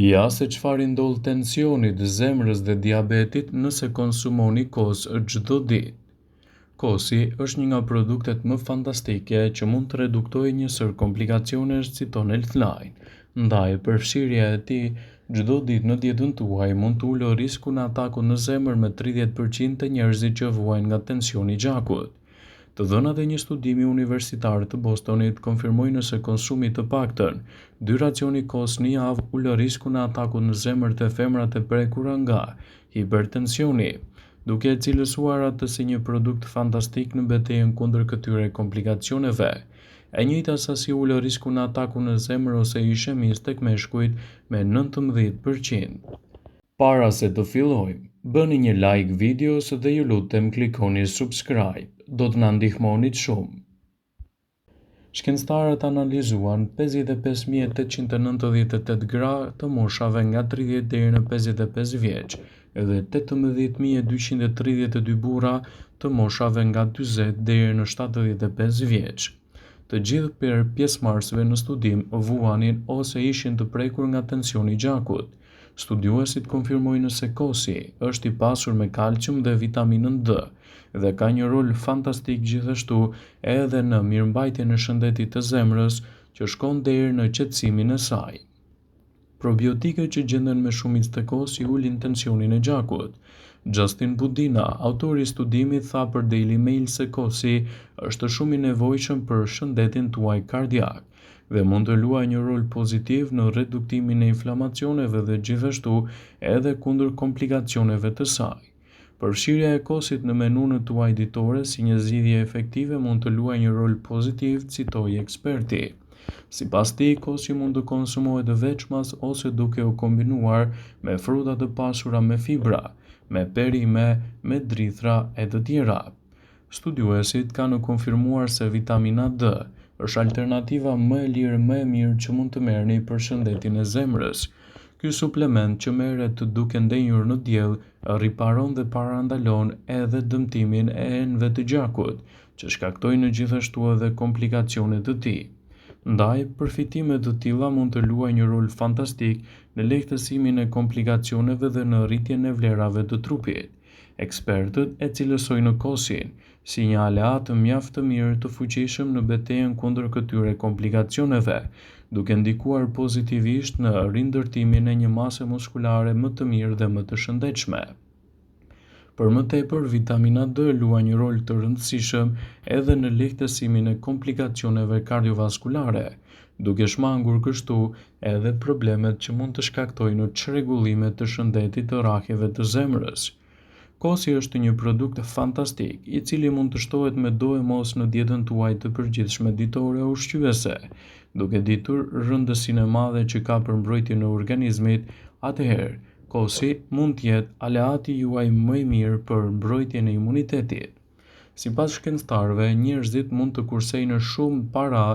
Ja se çfarë i ndodh tensionit, zemrës dhe diabetit nëse konsumoni kos çdo ditë. Kosi është një nga produktet më fantastike që mund të reduktojë njësër komplikacionesh si tonelt line. Ndaj, përfshirja e tij çdo ditë në dietën tuaj mund të ulë riskun e atakut në zemër me 30% të njerëzit që vuajnë nga tensioni i gjakut. Të dhënat e një studimi universitar të Bostonit konfirmojnë se konsumi të paktën 2 racioni kos në javë ulë riskun e atakut në zemër të femrat e prekura nga hipertensioni, duke e cilësuar atë si një produkt fantastik në betejën kundër këtyre komplikacioneve. E njëjta sasi ulë riskun e atakut në zemër ose ishemisë tek meshkujt me 19%. Para se të fillojmë, bëni një like videos dhe ju lutem klikoni subscribe, do të na ndihmonit shumë. Shkencëtarët analizuan 55.898 gra të moshave nga 30 deri në 55 vjeç dhe 18.232 burra të moshave nga 40 deri në 75 vjeç. Të gjithë pjesëmarrësve në studim vuanin ose ishin të prekur nga tensioni i gjakut. Studiuesit konfirmojnë se kosi është i pasur me kalcium dhe vitaminën D dhe ka një rol fantastik gjithashtu edhe në mirëmbajtjen e shëndetit të zemrës që shkon deri në qetësimin e saj. Probiotikët që gjenden me shumicë të kosi ulin tensionin e gjakut. Justin Budina, autori i studimit, tha për Daily Mail se kosi është shumë i nevojshëm për shëndetin tuaj kardiak dhe mund të luajë një rol pozitiv në reduktimin e inflamacioneve dhe gjithashtu edhe kundër komplikacioneve të saj. Përfshirja e kosit në menunën tuaj ditore si një zgjidhje efektive mund të luajë një rol pozitiv, citoi eksperti. Sipas tij, kosi mund të konsumohet veçmas ose duke u kombinuar me fruta të pasura me fibra, me perime, me drithra e të tjera. Studiuesit kanë konfirmuar se vitamina D është alternativa më e lirë më e mirë që mund të merrni për shëndetin e zemrës. Ky suplement që merret duke ndenjur në diell riparon dhe parandalon edhe dëmtimin e enëve të gjakut, që shkaktojnë gjithashtu edhe komplikacione të tij. Ndaj, përfitimet të tilla mund të luajnë një rol fantastik në lehtësimin e komplikacioneve dhe në rritjen e vlerave të trupit. Ekspertët e cilësojnë kosin si një aleat mjaft të mirë të fuqishëm në betejën kundër këtyre komplikacioneve, duke ndikuar pozitivisht në rindërtimin e një mase muskulare më të mirë dhe më të shëndetshme. Për më tepër, vitamina D luan një rol të rëndësishëm edhe në lehtësimin e komplikacioneve kardiovaskulare, duke shmangur kështu edhe problemet që mund të shkaktojnë çrregullime të shëndetit të rrahjeve të zemrës. Kosi është një produkt fantastik, i cili mund të shtohet me do e mos në dietën tuaj të përgjithshme ditore ushqyese, duke ditur rëndësinë e madhe që ka për mbrojtjen e organizmit. Atëherë, kosi mund të jetë aleati juaj më i mirë për mbrojtjen e imunitetit. Sipas shkencëtarëve, njerëzit mund të kursejnë shumë para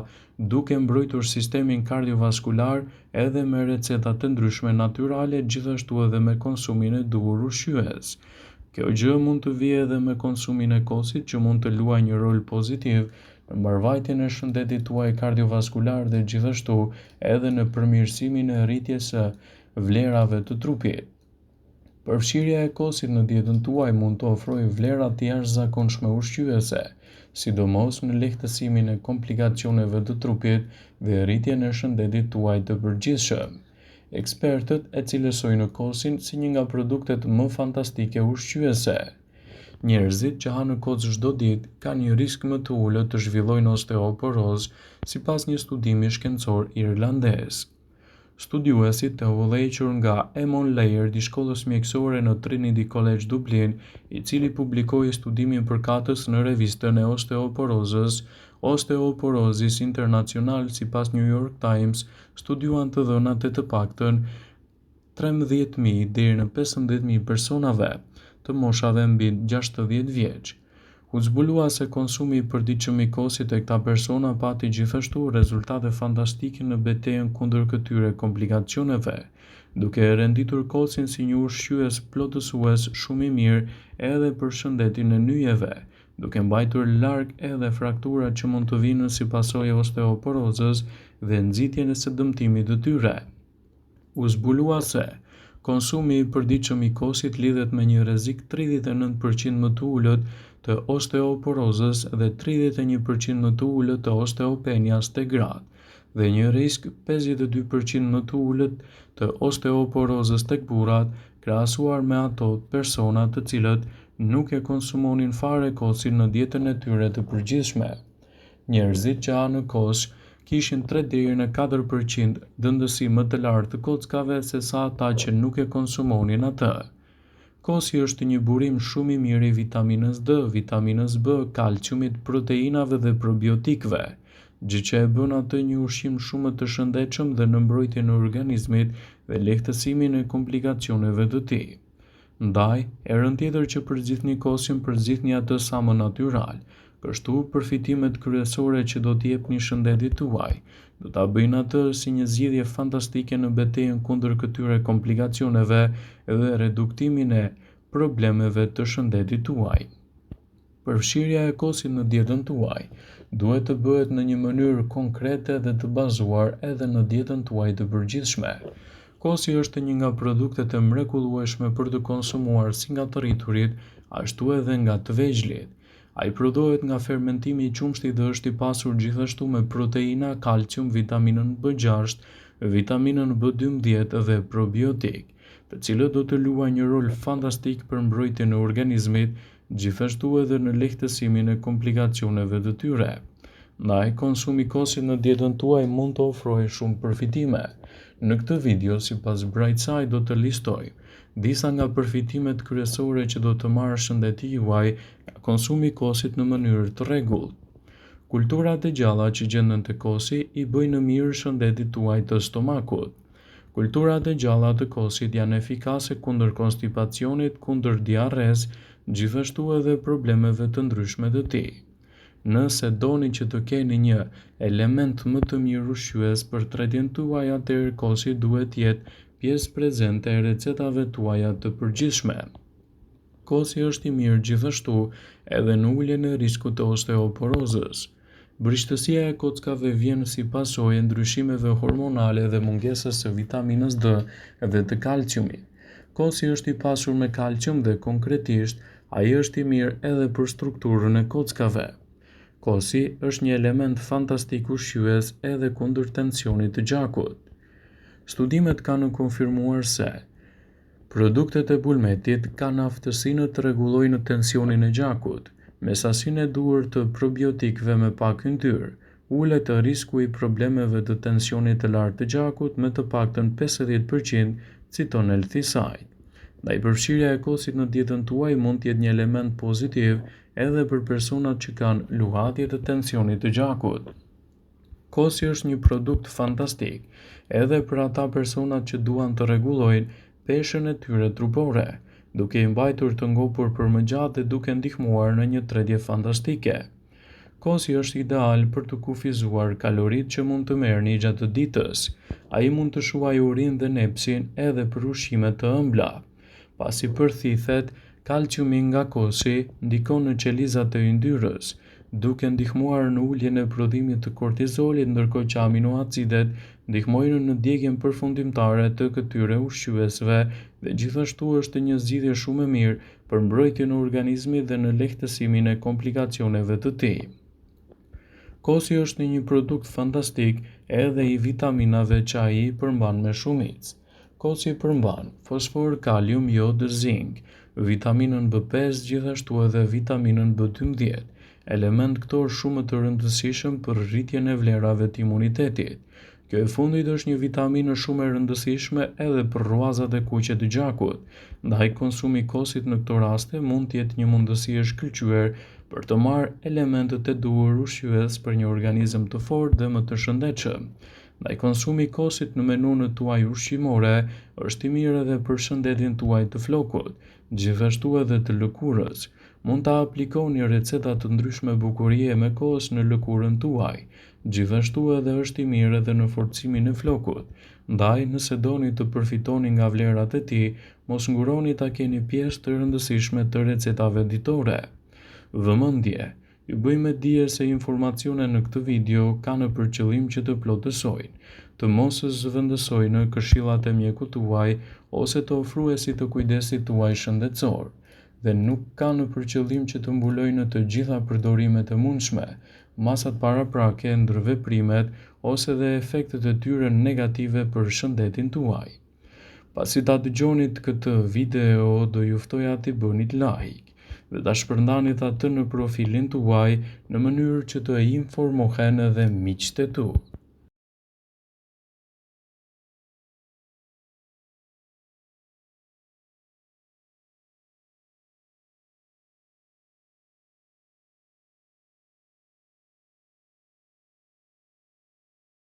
duke mbrojtur sistemin kardiovaskular edhe me receta të ndryshme natyrale, gjithashtu edhe me konsumin e duhur ushqyes. Kjo gjë mund të vijë edhe me konsumin e kosit që mund të luajë një rol pozitiv në mbarvajtjen e shëndetit tuaj kardiovaskular dhe gjithashtu edhe në përmirësimin e rritjes së vlerave të trupit. Përfshirja e kosit në dietën tuaj mund të ofrojë vlera të jashtëzakonshme ushqyese, sidomos në lehtësimin e komplikacioneve të trupit dhe rritjen e shëndetit tuaj të përgjithshëm. Ekspertët e cilësojnë kosin si një nga produktet më fantastike ushqyese. Njerëzit që hanë kos çdo ditë kanë një risk më të ulët të zhvillojnë osteoporozë, sipas një studimi shkencor irlandez. Studiuesit të udhëhequr nga Emon Laird i shkollës mjekësore në Trinity College Dublin, i cili publikoi studimin përkatës në revistën e osteoporozës Osteoporosis International, sipas New York Times, studiuan të dhënat e të paktën 13.000 deri në 15.000 personave të moshave mbi 60 vjeç. U zbulua se konsumi i përditshëm i kosit e këta persona pati gjithashtu rezultate fantastike në betejën kundër këtyre komplikacioneve, duke e renditur kosin si një ushqyes plotësues shumë i mirë edhe për shëndetin e nyjeve, duke mbajtur larg edhe frakturat që mund të vinë si pasojë e osteoporozës dhe nxitjen e së dëmtimit të tyre. U zbulua se konsumi i përditshëm i kosit lidhet me një rrezik 39% më të ulët të osteoporozës dhe 31% më të ulët të osteopenias te gratë, dhe një risk 52% më të ulët të osteoporozës tek burrat, krahasuar me ato persona të cilët nuk e konsumonin fare kosin në dietën e tyre të përgjithshme. Njerëzit që hanë kos kishin 3 deri në 4% dëndësi më të lartë të kockave se sa ata që nuk e konsumonin atë. Kosi është një burim shumë i mirë i vitaminës D, vitaminës B, kalciumit, proteinave dhe probiotikëve, gjë që e bën atë një ushqim shumë të shëndetshëm dhe në mbrojtjen e organizmit dhe lehtësimin e komplikacioneve të tij. Ndaj, herën tjetër që përzgjidhni kosin, përzgjidhni atë sa më natyral. Kështu, përfitimet kryesore që do t'i jepni shëndetit tuaj, do ta bëjnë atë si një zgjidhje fantastike në betejën kundër këtyre komplikacioneve dhe reduktimin e problemeve të shëndetit tuaj. Përfshirja e kosit në dietën tuaj duhet të bëhet në një mënyrë konkrete dhe të bazuar edhe në dietën tuaj të përgjithshme. Kosi është një nga produktet e mrekullueshme për të konsumuar si nga të rriturit, ashtu edhe nga të vegjëlit. Ai prodhohet nga fermentimi i qumshtit dhe është i pasur gjithashtu me proteina, kalcium, vitaminën B6, vitaminën B12 dhe probiotik, të cilët do të luajnë një rol fantastik për mbrojtjen e organizmit, gjithashtu edhe në lehtësimin e komplikacioneve të tyre. Ndaj, konsumi i kosit në dietën tuaj mund të ofrojë shumë përfitime. Në këtë video, sipas Brightside, do të listoj disa nga përfitimet kryesore që do të marrë shëndeti juaj nga konsumi i kosit në mënyrë të rregullt. Kulturat e gjalla që gjenden te kosi i bëjnë mirë shëndetit tuaj të stomakut. Kulturat e gjalla të kosit janë efikase kundër konstipacionit, kundër diarres, gjithashtu edhe problemeve të ndryshme të tij. Nëse doni që të keni një element më të mirë ushqyes për tretjen tuaj, atëherë kosi duhet të jetë pjesë prezente e recetave tuaja të përgjithshme. Kosi është i mirë gjithashtu edhe në uljen e riskut të osteoporozës. Brishtësia e kockave vjen si pasojë e ndryshimeve hormonale dhe mungesës së vitaminës D dhe të kalciumit. Kosi është i pasur me kalcium dhe konkretisht ai është i mirë edhe për strukturën e kockave. Kosi është një element fantastik ushqyes edhe kundër tensionit të gjakut. Studimet kanë konfirmuar se produktet e bulmetit kanë aftësinë të rregullojnë tensionin e gjakut, me sasinë e duhur të probiotikëve me pak yndyrë, ulet risku i problemeve të tensionit të lartë të gjakut me të paktën 50%, citon Healthyside. Ndaj, përfshirja e kosit në dietën tuaj mund të jetë një element pozitiv edhe për personat që kanë luhatje të tensionit të gjakut. Kosi është një produkt fantastik edhe për ata personat që duan të rregullojnë peshën e tyre trupore, duke i mbajtur të ngopur për më gjatë dhe duke ndihmuar në një tretje fantastike. Kosi është ideal për të kufizuar kaloritë që mund të merrni gjatë ditës. Ai mund të shuajë urinë dhe nepsin edhe për ushqime të ëmbla. Pasi përthithet, kalciumi nga kosi ndikon në qelizat e yndyrës, duke ndihmuar në uljen e prodhimit të kortizolit, ndërkohë që aminoacidet ndihmojnë në djegjen përfundimtare të këtyre ushqyesve dhe gjithashtu është një zgjidhje shumë e mirë për mbrojtjen e organizmit dhe në lehtësimin e komplikacioneve të tij. Kosi është një produkt fantastik edhe i vitaminave që ai i përmban me shumicë. Kosi përmban fosfor, kalium, jod, zink, vitaminën B5, gjithashtu edhe vitaminën B12, element këtor shumë të rëndësishëm për rritjen e vlerave të imunitetit. Kjo e fundit është një vitaminë shumë e rëndësishme edhe për ruazat e kuqe të gjakut, ndaj konsumi i kosit në këto raste mund të jetë një mundësi e shkëlqyer për të marrë elementet e duhur ushqyes për një organizëm të fortë dhe më të shëndetshëm. Ndaj, konsumi i kosit në menunët tuaj ushqimore është i mirë edhe për shëndetin tuaj të flokut, gjithashtu edhe të lëkurës. Mund ta aplikoni receta të ndryshme bukurie me kos në lëkurën tuaj. Gjithashtu edhe është i mirë edhe në forcimin e flokut. Ndaj, nëse doni të përfitoni nga vlerat e tij, mos nguroni ta keni pjesë të rëndësishme të recetave ditore. Vëmendje. Ju bëjmë dije se informacionet në këtë video kanë për qëllim që të plotësojnë. të mos zëvendësojnë në këshillat e mjekut tuaj ose të ofruesit të kujdesit tuaj shëndetësor, dhe nuk ka në përqëllim që të mbulojnë të gjitha përdorimet e mundshme, masat paraprake, ndërveprimet ose dhe efektet e tyre negative për shëndetin tuaj. Pasi ta dëgjonit këtë video, do ju ftoja t'i bënit like dhe ta shpërndanit atë në profilin tuaj në mënyrë që të informohen edhe miqtë e tu.